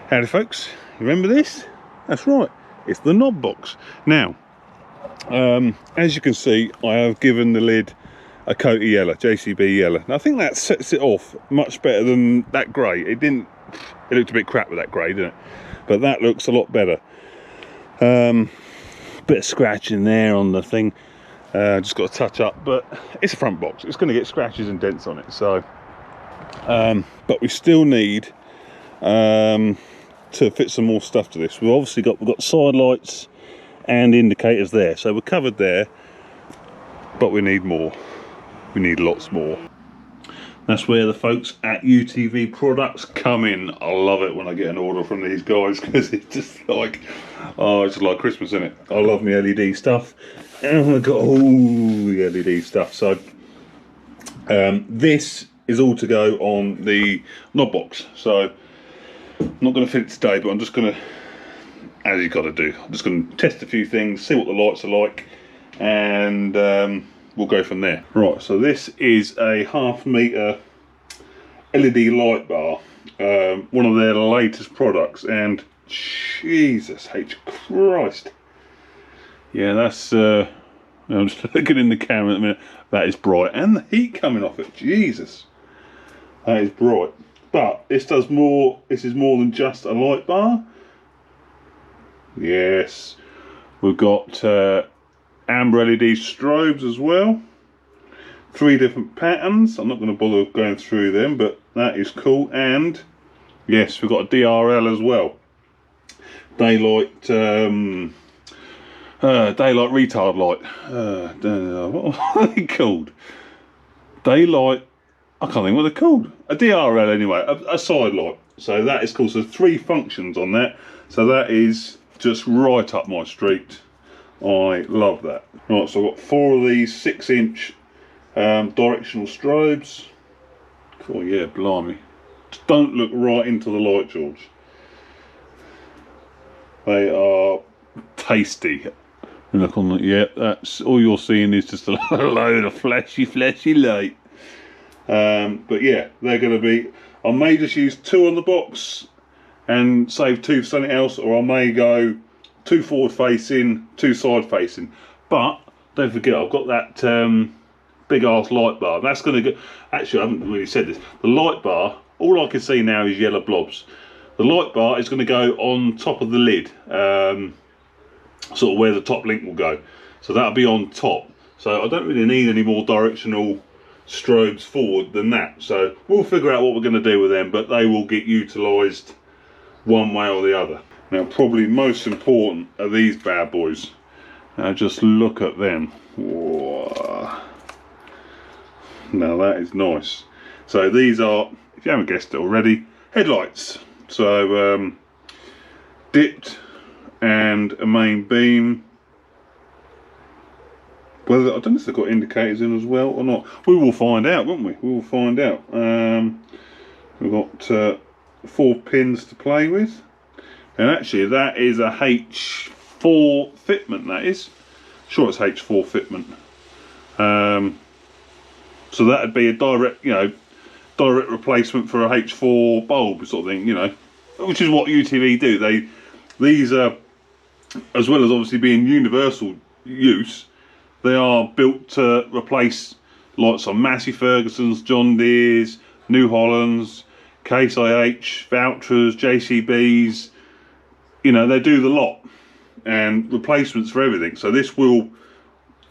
Howdy folks, remember this? That's right, it's the knob box. Now, as you can see, I have given the lid a coat of yellow, JCB yellow. Now, I think that sets it off much better than that grey. It looked a bit crap with that grey, didn't it? But that looks a lot better. Bit of scratch in there on the thing. Just got to touch up, but it's a front box. It's going to get scratches and dents on it. So, but we still need to fit some more stuff to this. We've got side lights and indicators there, so we're covered there, but we need more. We need lots more. That's where the folks at UTV Products come in. I love it when I get an order from these guys, because it's just like, oh, it's like Christmas, isn't it? I love my LED stuff, and I've got all the LED stuff. So this is all to go on the knob box. So I'm not going to fit it today, but I'm just going to, as you got to do, I'm just going to test a few things, see what the lights are like, and we'll go from there. Right, so this is a 1/2 meter LED light bar, one of their latest products, and Jesus H Christ, yeah, that's I'm just looking in the camera at the minute. That is bright, and the heat coming off it, Jesus, that is bright. But this does more. This is more than just a light bar. Yes, we've got amber LED strobes as well. 3 different patterns. I'm not going to bother going through them, but that is cool. And yes, we've got a DRL as well. Daylight, daylight retard light. What are they called? Daylight. I can't think what they're called. A DRL anyway, a side light. So that is cool. So 3 functions on that. So that is just right up my street. I love that. Right, so I've got 4 of these 6-inch directional strobes. Oh yeah, blimey. Just don't look right into the light, George. They are tasty. And look on the, yeah, that's all you're seeing is just a load of fleshy light. But yeah, they're going to be, I may just use 2 on the box and save 2 for something else, or I may go 2 forward facing, 2 side facing. But don't forget, I've got that big ass light bar. That's going to go, actually I haven't really said this, the light bar, all I can see now is yellow blobs. The light bar is going to go on top of the lid, sort of where the top link will go. So that'll be on top. So I don't really need any more directional strobes forward than that. So we'll figure out what we're going to do with them, but they will get utilised one way or the other. Now, probably most important are these bad boys. Now just look at them. Whoa. Now that is nice. So these are, if you haven't guessed it already, headlights. So dipped and a main beam. Whether, I don't know if they've got indicators in as well or not. We will find out, won't we? We will find out. We've got 4 pins to play with. And actually that is a H4 fitment, that is. Sure, it's H4 fitment. So that would be a direct, you know, direct replacement for a H4 bulb sort of thing, you know. Which is what UTV do. These are, as well as obviously being universal use, they are built to replace lights on Massey Ferguson's, John Deere's, New Holland's, Case IH, Valtras, JCB's. You know, they do the lot, and replacements for everything. So this will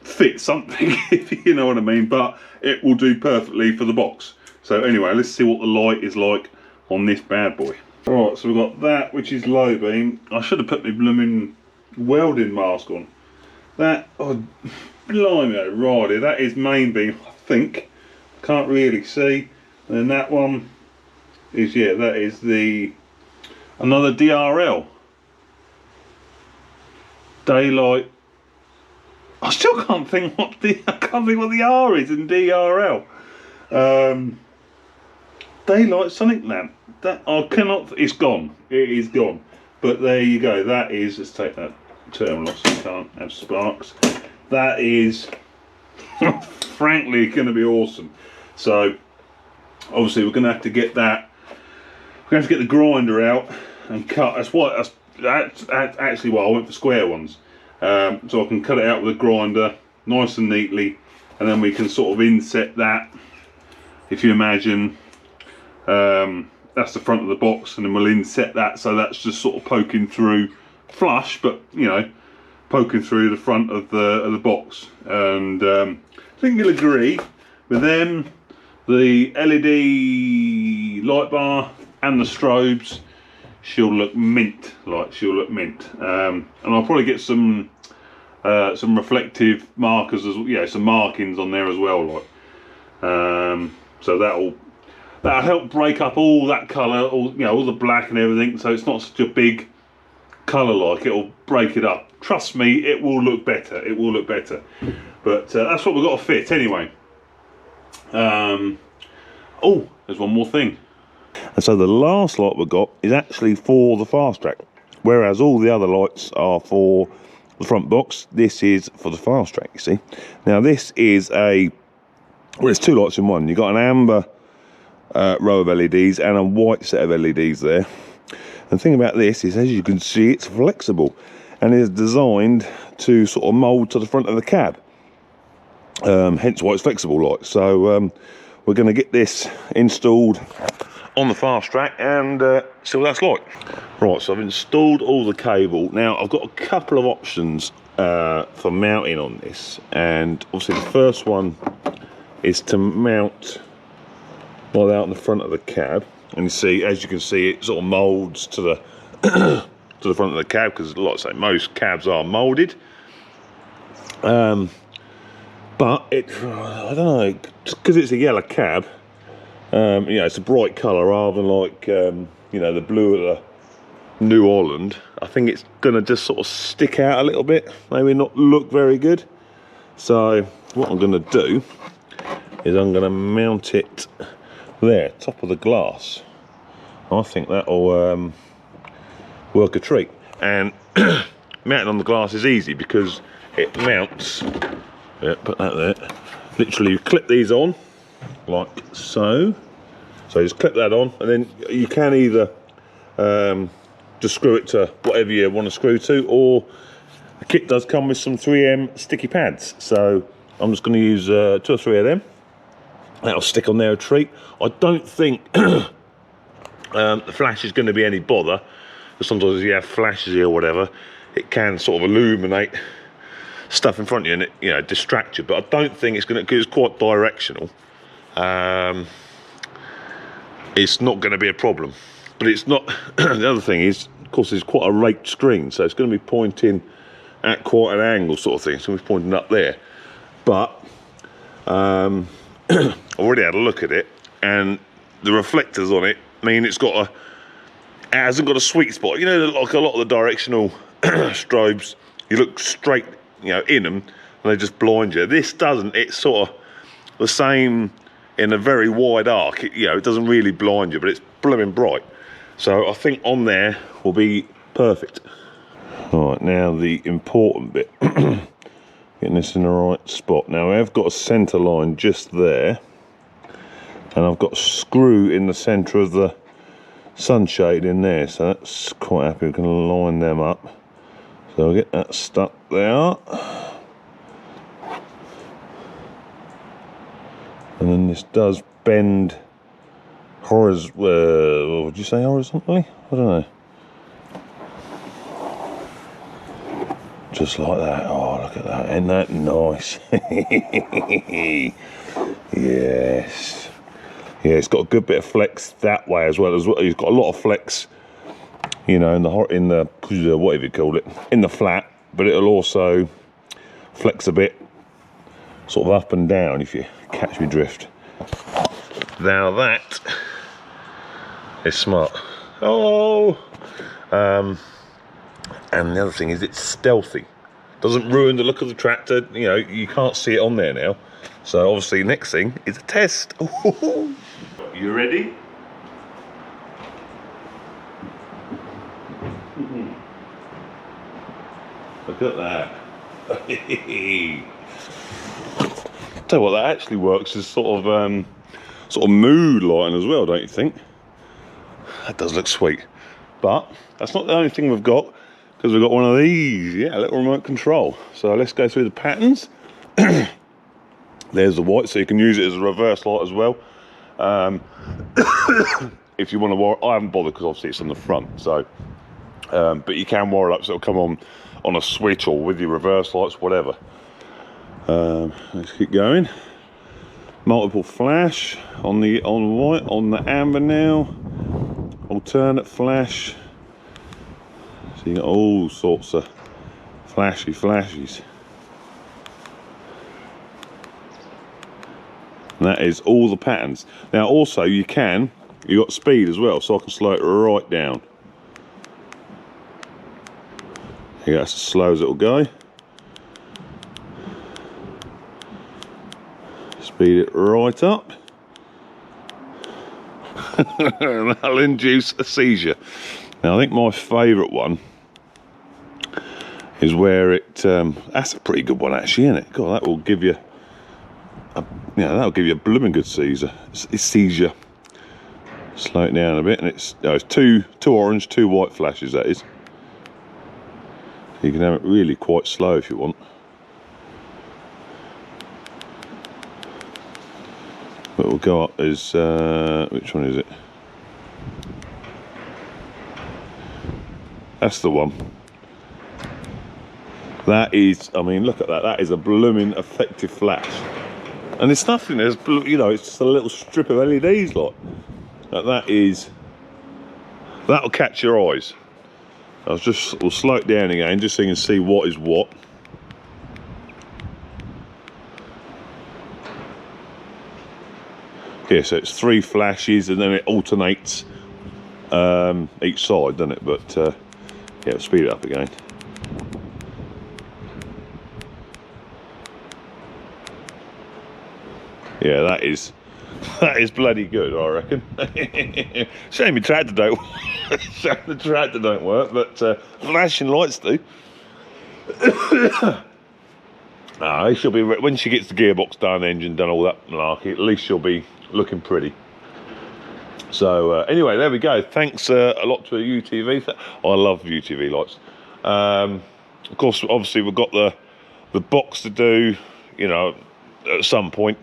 fit something, if you know what I mean, but it will do perfectly for the box. So anyway, let's see what the light is like on this bad boy. Alright, so we've got that, which is low beam. I should have put my blooming welding mask on. That, oh, blimey o'Reilly, that is main beam, I think. Can't really see. And then that one is, yeah, that is the, another DRL. Daylight. I still can't think what the, I can't think what the R is in DRL. Daylight sonic lamp. That I cannot, it's gone. It is gone. But there you go. That is, let's take that terminal off so you can't have sparks. That is frankly going to be awesome. So obviously we're going to have to get that, we're going to have to get the grinder out and cut. That's actually why I went for square ones, so I can cut it out with a grinder nice and neatly, and then we can sort of inset that. If you imagine, that's the front of the box, and then we'll inset that so that's just sort of poking through, flush, but you know, poking through the front of the box. And I think you'll agree with them, the LED light bar and the strobes, she'll look mint. And I'll probably get some reflective markers as well, yeah, some markings on there as well, like. So that'll help break up all that colour, all the black and everything, so it's not such a big colour like. It'll break it up. Trust me, it will look better. It will look better. But that's what we've got to fit anyway. Oh, there's one more thing. And so the last light we've got is actually for the Fastrac, whereas all the other lights are for the front box. This is for the Fastrac, you see. Now this is well, it's two lights in one. You've got an amber row of LEDs and a white set of LEDs there. And the thing about this is, as you can see, it's flexible and is designed to sort of mould to the front of the cab. Hence why it's flexible light. So we're going to get this installed on the Fastrac and see what that's like. Right, so I've installed all the cable. Now I've got a couple of options for mounting on this, and obviously the first one is to mount right out in the front of the cab, and you see, as you can see, it sort of moulds to the to the front of the cab, because like I say, most cabs are moulded. But I don't know, because it's a yellow cab, you know, it's a bright colour rather than like you know, the blue of the New Holland. I think it's gonna just sort of stick out a little bit, maybe not look very good. So what I'm gonna do is I'm going to mount it there, top of the glass. I think that'll work a treat. And mounting on the glass is easy because it mounts. Yeah, put that there. Literally, you clip these on like so. So you just clip that on, and then you can either just screw it to whatever you want to screw to, or the kit does come with some 3M sticky pads. So I'm just going to use 2 or 3 of them. That'll stick on there a treat. I don't think the flash is going to be any bother. Sometimes if you have flashes here or whatever, it can sort of illuminate stuff in front of you and it, you know, distract you. But I don't think it's going to, because it's quite directional. It's not going to be a problem. But it's not. The other thing is, of course, it's quite a raked screen, so it's going to be pointing at quite an angle, sort of thing. So it's pointing up there. But I've already had a look at it, and the reflectors on it mean it hasn't got a sweet spot. You know, like a lot of the directional strobes, you look straight, you know, in them, and they just blind you. This doesn't. It's sort of the same in a very wide arc. You know, it doesn't really blind you, but it's blooming bright. So I think on there will be perfect. All right, now the important bit. Getting this in the right spot. Now I've got a centre line just there, and I've got a screw in the centre of the sunshade in there, so that's quite happy. We can line them up. So I'll get that stuck there. And then this does bend would you say horizontally? I don't know. Just like that. Oh, look at that. Isn't that nice? Yes. Yeah, it's got a good bit of flex that way as well. It's got a lot of flex, you know, in the whatever you call it, in the flat, but it'll also flex a bit sort of up and down, if you catch me drift. Now that is smart. Oh! And the other thing is it's stealthy. Doesn't ruin the look of the tractor. You know, you can't see it on there now. So obviously next thing is a test. Ooh. You ready? Look at that. Tell you what, that actually works as sort of mood lighting as well, don't you think? That does look sweet. But that's not the only thing we've got, because we've got one of these, yeah, a little remote control. So let's go through the patterns. There's the white, so you can use it as a reverse light as well. If you want to wire, I haven't bothered because obviously it's on the front. So, but you can wire it up so it'll come on a switch or with your reverse lights, whatever. Let's keep going. Multiple flash on white, on the amber now. Alternate flash. So you got all sorts of flashies. And that is all the patterns. Now also you got speed as well, so I can slow it right down. Yeah, that's as slow as it'll go. Speed it right up. That'll induce a seizure. Now I think my favourite one is where that's a pretty good one actually, isn't it? God, that will give you that'll give you a blooming good seizure. Slow it down a bit, and it's two orange, 2 white flashes, that is. You can have it really quite slow if you want. But we'll go up as which one is it? That's the one. That is, I mean, look at that. That is a blooming effective flash. And it's nothing, it's just a little strip of LEDs, like. That'll catch your eyes. We'll slow it down again, just so you can see what is what. Yeah, so it's 3 flashes, and then it alternates each side, doesn't it? But yeah, speed it up again. Yeah, that is bloody good, I reckon. Shame the tractor don't work, but flashing lights do. She'll be, when she gets the gearbox done, engine done, all that malarkey, at least she'll be looking pretty. So anyway, there we go. Thanks a lot to UTV. I love UTV lights. Of course, obviously we've got the box to do, at some point.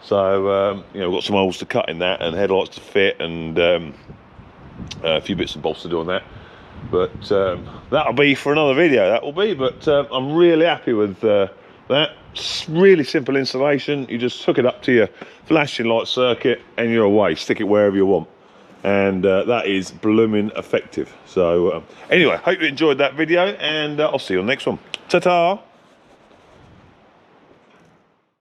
So we've got some holes to cut in that, and headlights to fit, and a few bits and bobs to do on that. But that'll be for another video. That will be. But I'm really happy with that. It's really simple installation. You just hook it up to your flashing light circuit, and you're away. Stick it wherever you want, and that is blooming effective. So anyway, hope you enjoyed that video, and I'll see you on the next one. Ta-ta.